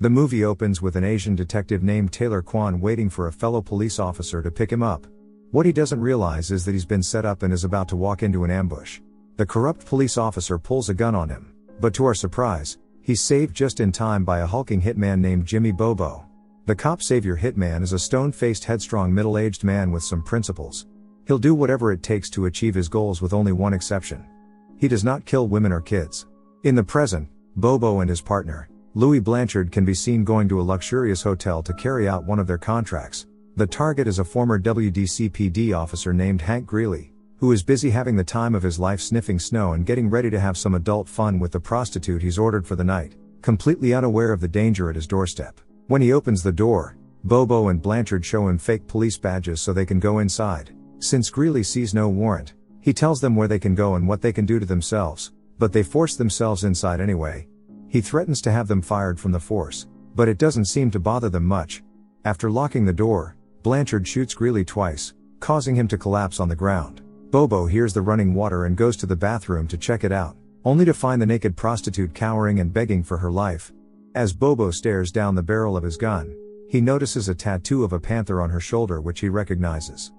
The movie opens with an Asian detective named Taylor Kwan waiting for a fellow police officer to pick him up. What he doesn't realize is that he's been set up and is about to walk into an ambush. The corrupt police officer pulls a gun on him, but to our surprise, he's saved just in time by a hulking hitman named Jimmy Bobo. The cop savior hitman is a stone-faced, headstrong, middle-aged man with some principles. He'll do whatever it takes to achieve his goals with only one exception. He does not kill women or kids. In the present, Bobo and his partner, Louis Blanchard, can be seen going to a luxurious hotel to carry out one of their contracts. The target is a former WDCPD officer named Hank Greeley, who is busy having the time of his life sniffing snow and getting ready to have some adult fun with the prostitute he's ordered for the night, completely unaware of the danger at his doorstep. When he opens the door, Bobo and Blanchard show him fake police badges so they can go inside. Since Greeley sees no warrant, he tells them where they can go and what they can do to themselves, but they force themselves inside anyway. He threatens to have them fired from the force, but it doesn't seem to bother them much. After locking the door, Blanchard shoots Greeley twice, causing him to collapse on the ground. Bobo hears the running water and goes to the bathroom to check it out, only to find the naked prostitute cowering and begging for her life. As Bobo stares down the barrel of his gun, he notices a tattoo of a panther on her shoulder which he recognizes.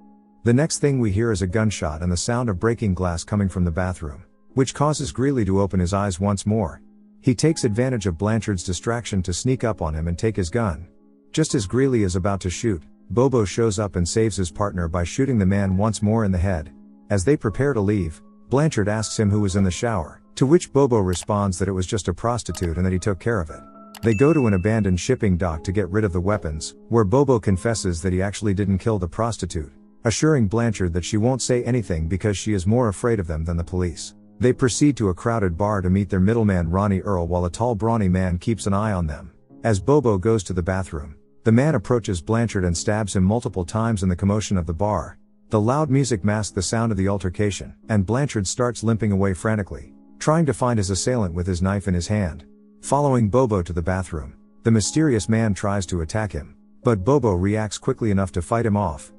The next thing we hear is a gunshot and the sound of breaking glass coming from the bathroom, which causes Greeley to open his eyes once more. He takes advantage of Blanchard's distraction to sneak up on him and take his gun. Just as Greeley is about to shoot, Bobo shows up and saves his partner by shooting the man once more in the head. As they prepare to leave, Blanchard asks him who was in the shower, to which Bobo responds that it was just a prostitute and that he took care of it. They go to an abandoned shipping dock to get rid of the weapons, where Bobo confesses that he actually didn't kill the prostitute, assuring Blanchard that she won't say anything because she is more afraid of them than the police. They proceed to a crowded bar to meet their middleman Ronnie Earl while a tall brawny man keeps an eye on them. As Bobo goes to the bathroom, the man approaches Blanchard and stabs him multiple times in the commotion of the bar. The loud music masks the sound of the altercation, and Blanchard starts limping away frantically, trying to find his assailant with his knife in his hand. Following Bobo to the bathroom, the mysterious man tries to attack him, but Bobo reacts quickly enough to fight him off.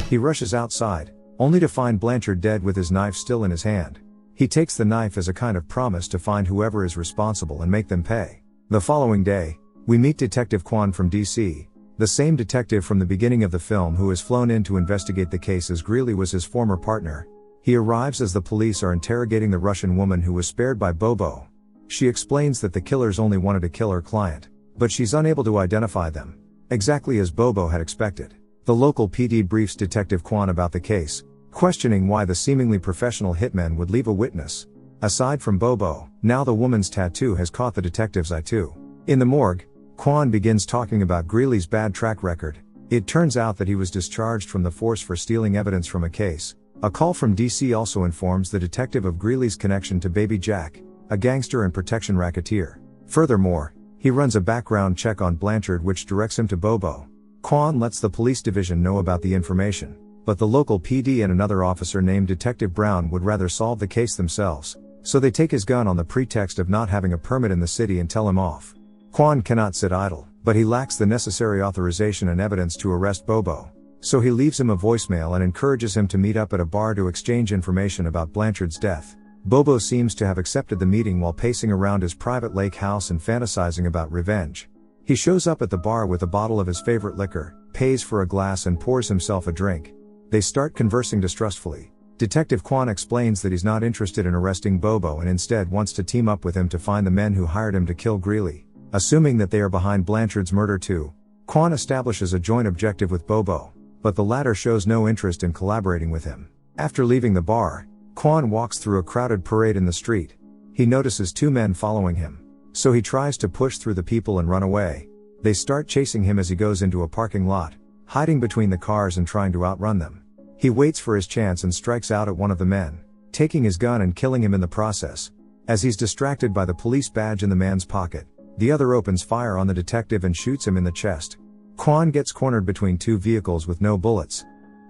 He rushes outside, only to find Blanchard dead with his knife still in his hand. He takes the knife as a kind of promise to find whoever is responsible and make them pay. The following day, we meet Detective Kwan from DC, the same detective from the beginning of the film who is flown in to investigate the case as Greeley was his former partner. He arrives as the police are interrogating the Russian woman who was spared by Bobo. She explains that the killers only wanted to kill her client, but she's unable to identify them, exactly as Bobo had expected. The local PD briefs Detective Kwan about the case, questioning why the seemingly professional hitman would leave a witness. Aside from Bobo, now the woman's tattoo has caught the detective's eye too. In the morgue, Kwan begins talking about Greeley's bad track record. It turns out that he was discharged from the force for stealing evidence from a case. A call from DC also informs the detective of Greeley's connection to Baby Jack, a gangster and protection racketeer. Furthermore, he runs a background check on Blanchard which directs him to Bobo. Kwan lets the police division know about the information, but the local PD and another officer named Detective Brown would rather solve the case themselves, so they take his gun on the pretext of not having a permit in the city and tell him off. Kwan cannot sit idle, but he lacks the necessary authorization and evidence to arrest Bobo, so he leaves him a voicemail and encourages him to meet up at a bar to exchange information about Blanchard's death. Bobo seems to have accepted the meeting while pacing around his private lake house and fantasizing about revenge. He shows up at the bar with a bottle of his favorite liquor, pays for a glass and pours himself a drink. They start conversing distrustfully. Detective Kwan explains that he's not interested in arresting Bobo and instead wants to team up with him to find the men who hired him to kill Greeley. Assuming that they are behind Blanchard's murder too, Kwan establishes a joint objective with Bobo, but the latter shows no interest in collaborating with him. After leaving the bar, Kwan walks through a crowded parade in the street. He notices two men following him, so he tries to push through the people and run away. They start chasing him as he goes into a parking lot, hiding between the cars and trying to outrun them. He waits for his chance and strikes out at one of the men, taking his gun and killing him in the process. As he's distracted by the police badge in the man's pocket, the other opens fire on the detective and shoots him in the chest. Kwan gets cornered between two vehicles with no bullets.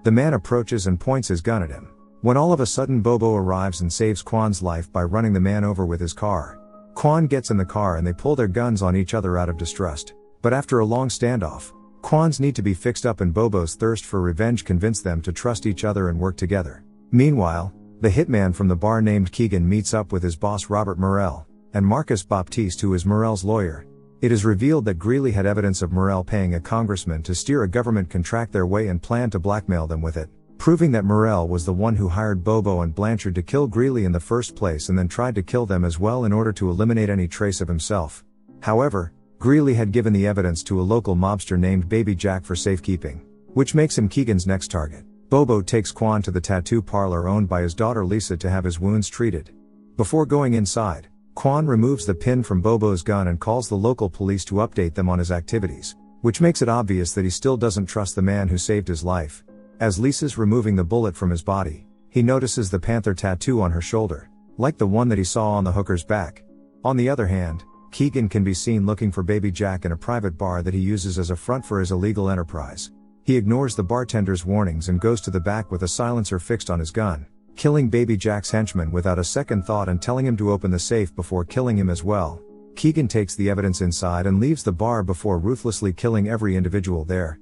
The man approaches and points his gun at him, when all of a sudden Bobo arrives and saves Kwan's life by running the man over with his car. Kwan gets in the car and they pull their guns on each other out of distrust. But after a long standoff, Kwan's need to be fixed up and Bobo's thirst for revenge convince them to trust each other and work together. Meanwhile, The hitman from the bar named Keegan meets up with his boss Robert Morel, and Marcus Baptiste, who is Morel's lawyer. It is revealed that Greeley had evidence of Morel paying a congressman to steer a government contract their way and planned to blackmail them with it, proving that Morel was the one who hired Bobo and Blanchard to kill Greeley in the first place and then tried to kill them as well in order to eliminate any trace of himself. However, Greeley had given the evidence to a local mobster named Baby Jack for safekeeping, which makes him Keegan's next target. Bobo takes Quan to the tattoo parlor owned by his daughter Lisa to have his wounds treated. Before going inside, Quan removes the pin from Bobo's gun and calls the local police to update them on his activities, which makes it obvious that he still doesn't trust the man who saved his life. As Lisa's removing the bullet from his body, he notices the panther tattoo on her shoulder, like the one that he saw on the hooker's back. On the other hand, Keegan can be seen looking for Baby Jack in a private bar that he uses as a front for his illegal enterprise. He ignores the bartender's warnings and goes to the back with a silencer fixed on his gun, killing Baby Jack's henchman without a second thought and telling him to open the safe before killing him as well. Keegan takes the evidence inside and leaves the bar before ruthlessly killing every individual there.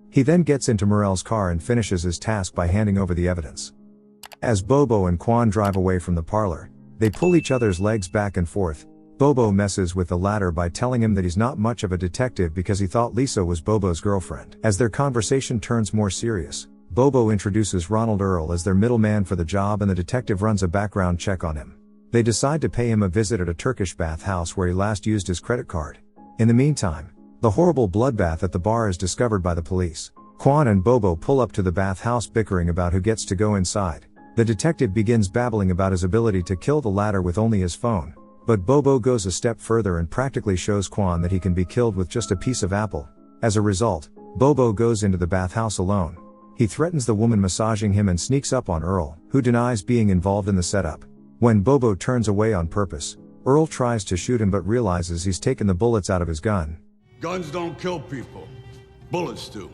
He then gets into Morel's car and finishes his task by handing over the evidence. As Bobo and Quan drive away from the parlor, they pull each other's legs back and forth. Bobo messes with the latter by telling him that he's not much of a detective because he thought Lisa was Bobo's girlfriend. As their conversation turns more serious, Bobo introduces Ronald Earl as their middleman for the job and the detective runs a background check on him. They decide to pay him a visit at a Turkish bathhouse where he last used his credit card. In the meantime, the horrible bloodbath at the bar is discovered by the police. Quan and Bobo pull up to the bathhouse bickering about who gets to go inside. The detective begins babbling about his ability to kill the latter with only his phone. But Bobo goes a step further and practically shows Quan that he can be killed with just a piece of apple. As a result, Bobo goes into the bathhouse alone. He threatens the woman massaging him and sneaks up on Earl, who denies being involved in the setup. When Bobo turns away on purpose, Earl tries to shoot him but realizes he's taken the bullets out of his gun. Guns don't kill people. Bullets do.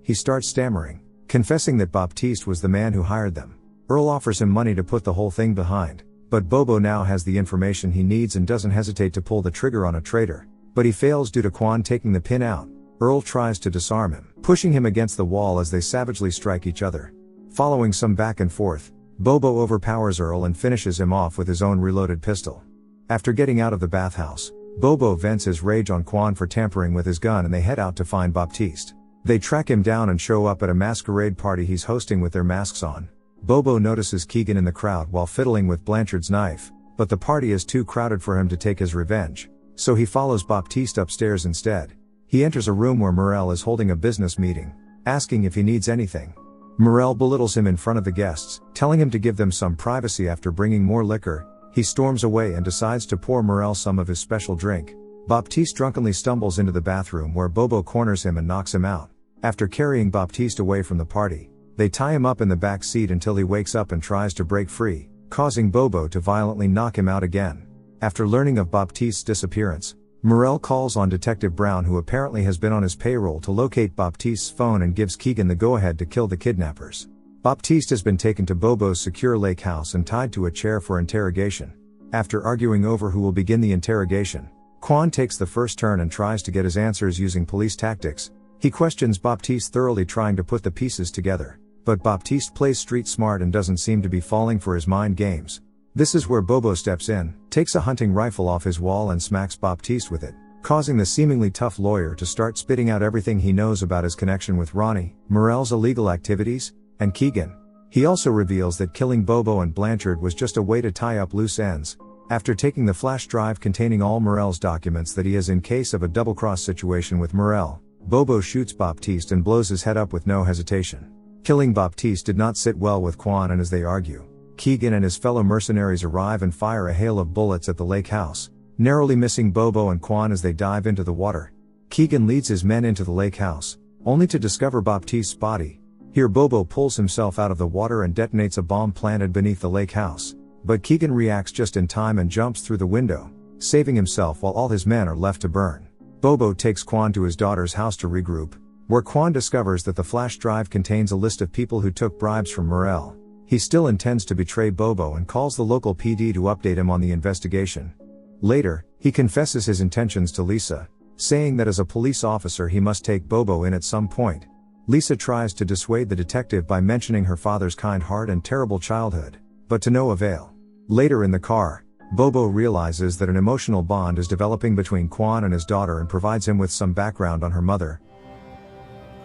He starts stammering, confessing that Baptiste was the man who hired them. Earl offers him money to put the whole thing behind. But Bobo now has the information he needs and doesn't hesitate to pull the trigger on a traitor. But he fails due to Quan taking the pin out. Earl tries to disarm him, pushing him against the wall as they savagely strike each other. Following some back and forth, Bobo overpowers Earl and finishes him off with his own reloaded pistol. After getting out of the bathhouse, Bobo vents his rage on Quan for tampering with his gun and they head out to find Baptiste. They track him down and show up at a masquerade party he's hosting with their masks on. Bobo notices Keegan in the crowd while fiddling with Blanchard's knife, but the party is too crowded for him to take his revenge, so he follows Baptiste upstairs instead. He enters a room where Morel is holding a business meeting, asking if he needs anything. Morel belittles him in front of the guests, telling him to give them some privacy. After bringing more liquor, he storms away and decides to pour Morel some of his special drink. Baptiste drunkenly stumbles into the bathroom where Bobo corners him and knocks him out. After carrying Baptiste away from the party, they tie him up in the back seat until he wakes up and tries to break free, causing Bobo to violently knock him out again. After learning of Baptiste's disappearance, Morel calls on Detective Brown, who apparently has been on his payroll, to locate Baptiste's phone and gives Keegan the go-ahead to kill the kidnappers. Baptiste has been taken to Bobo's secure lake house and tied to a chair for interrogation. After arguing over who will begin the interrogation, Quan takes the first turn and tries to get his answers using police tactics. He questions Baptiste thoroughly, trying to put the pieces together. But Baptiste plays street smart and doesn't seem to be falling for his mind games. This is where Bobo steps in, takes a hunting rifle off his wall and smacks Baptiste with it, causing the seemingly tough lawyer to start spitting out everything he knows about his connection with Ronnie, Morel's illegal activities, and Keegan. He also reveals that killing Bobo and Blanchard was just a way to tie up loose ends. After taking the flash drive containing all Morel's documents that he has in case of a double-cross situation with Morel, Bobo shoots Baptiste and blows his head up with no hesitation. Killing Baptiste did not sit well with Quan, and as they argue, Keegan and his fellow mercenaries arrive and fire a hail of bullets at the lake house, narrowly missing Bobo and Quan as they dive into the water. Keegan leads his men into the lake house, only to discover Baptiste's body. Here Bobo pulls himself out of the water and detonates a bomb planted beneath the lake house, but Keegan reacts just in time and jumps through the window, saving himself while all his men are left to burn. Bobo takes Quan to his daughter's house to regroup, where Quan discovers that the flash drive contains a list of people who took bribes from Morel. He still intends to betray Bobo and calls the local PD to update him on the investigation. Later, he confesses his intentions to Lisa, saying that as a police officer he must take Bobo in at some point. Lisa tries to dissuade the detective by mentioning her father's kind heart and terrible childhood, but to no avail. Later in the car, Bobo realizes that an emotional bond is developing between Quan and his daughter and provides him with some background on her mother.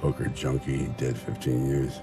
Hooker junkie, dead 15 years.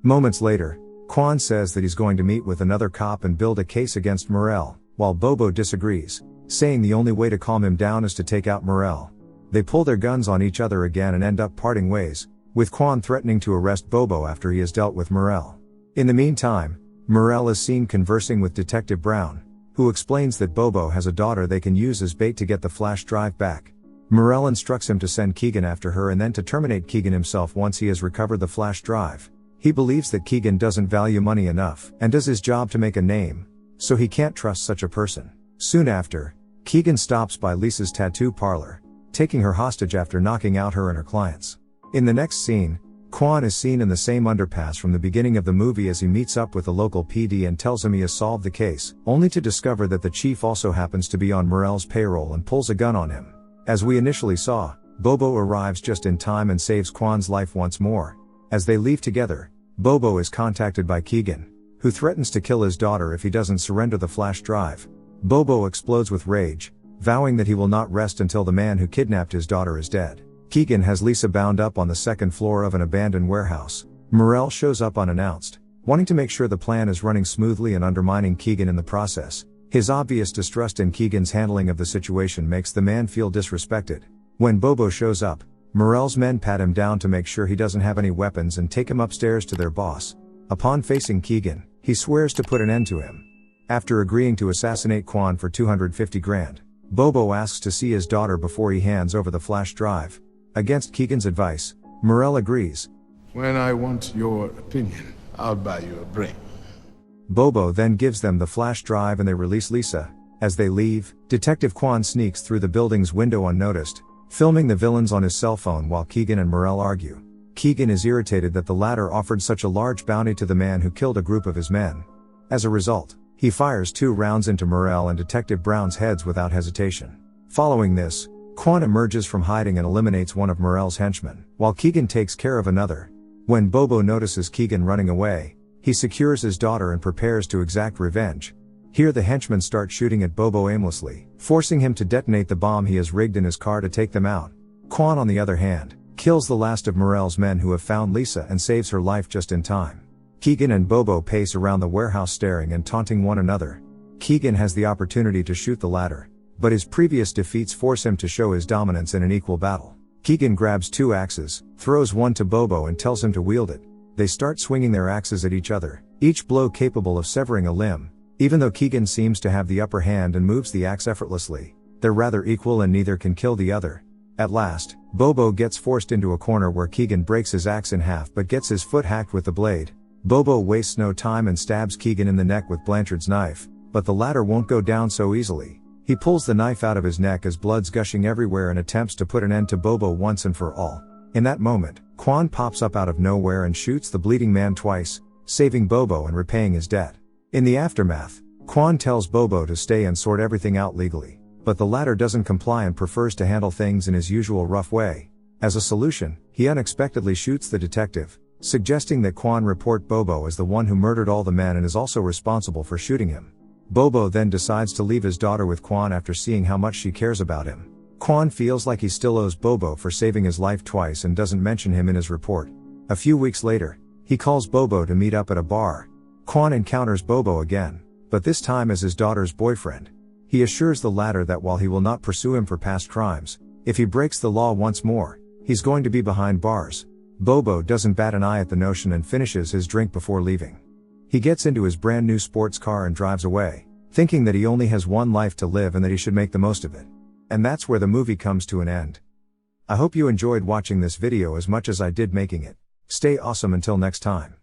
Moments later, Quan says that he's going to meet with another cop and build a case against Morel, while Bobo disagrees, saying the only way to calm him down is to take out Morel. They pull their guns on each other again and end up parting ways, with Quan threatening to arrest Bobo after he has dealt with Morel. In the meantime, Morel is seen conversing with Detective Brown, who explains that Bobo has a daughter they can use as bait to get the flash drive back. Morel instructs him to send Keegan after her and then to terminate Keegan himself once he has recovered the flash drive. He believes that Keegan doesn't value money enough and does his job to make a name, so he can't trust such a person. Soon after, Keegan stops by Lisa's tattoo parlor, taking her hostage after knocking out her and her clients. In the next scene, Quan is seen in the same underpass from the beginning of the movie as he meets up with the local PD and tells him he has solved the case, only to discover that the chief also happens to be on Morel's payroll and pulls a gun on him. As we initially saw, Bobo arrives just in time and saves Quan's life once more. As they leave together, Bobo is contacted by Keegan, who threatens to kill his daughter if he doesn't surrender the flash drive. Bobo explodes with rage, vowing that he will not rest until the man who kidnapped his daughter is dead. Keegan has Lisa bound up on the second floor of an abandoned warehouse. Morel shows up unannounced, wanting to make sure the plan is running smoothly and undermining Keegan in the process. His obvious distrust in Keegan's handling of the situation makes the man feel disrespected. When Bobo shows up, Morel's men pat him down to make sure he doesn't have any weapons and take him upstairs to their boss. Upon facing Keegan, he swears to put an end to him. After agreeing to assassinate Quan for $250,000, Bobo asks to see his daughter before he hands over the flash drive. Against Keegan's advice, Morel agrees. When I want your opinion, I'll buy you a drink. Bobo then gives them the flash drive and they release Lisa. As they leave, Detective Quan sneaks through the building's window unnoticed, filming the villains on his cell phone while Keegan and Morel argue. Keegan is irritated that the latter offered such a large bounty to the man who killed a group of his men. As a result, he fires 2 rounds into Morel and Detective Brown's heads without hesitation. Following this, Quan emerges from hiding and eliminates one of Morel's henchmen, while Keegan takes care of another. When Bobo notices Keegan running away, he secures his daughter and prepares to exact revenge. Here the henchmen start shooting at Bobo aimlessly, forcing him to detonate the bomb he has rigged in his car to take them out. Quan, on the other hand, kills the last of Morel's men who have found Lisa and saves her life just in time. Keegan and Bobo pace around the warehouse staring and taunting one another. Keegan has the opportunity to shoot the latter, but his previous defeats force him to show his dominance in an equal battle. Keegan grabs 2 axes, throws one to Bobo and tells him to wield it. They start swinging their axes at each other, each blow capable of severing a limb. Even though Keegan seems to have the upper hand and moves the axe effortlessly, they're rather equal and neither can kill the other. At last, Bobo gets forced into a corner where Keegan breaks his axe in half but gets his foot hacked with the blade. Bobo wastes no time and stabs Keegan in the neck with Blanchard's knife, but the latter won't go down so easily. He pulls the knife out of his neck as blood's gushing everywhere and attempts to put an end to Bobo once and for all. In that moment, Quan pops up out of nowhere and shoots the bleeding man twice, saving Bobo and repaying his debt. In the aftermath, Quan tells Bobo to stay and sort everything out legally, but the latter doesn't comply and prefers to handle things in his usual rough way. As a solution, he unexpectedly shoots the detective, suggesting that Quan report Bobo as the one who murdered all the men and is also responsible for shooting him. Bobo then decides to leave his daughter with Quan after seeing how much she cares about him. Quan feels like he still owes Bobo for saving his life twice and doesn't mention him in his report. A few weeks later, he calls Bobo to meet up at a bar. Quan encounters Bobo again, but this time as his daughter's boyfriend. He assures the latter that while he will not pursue him for past crimes, if he breaks the law once more, he's going to be behind bars. Bobo doesn't bat an eye at the notion and finishes his drink before leaving. He gets into his brand new sports car and drives away, thinking that he only has one life to live and that he should make the most of it. And that's where the movie comes to an end. I hope you enjoyed watching this video as much as I did making it. Stay awesome until next time.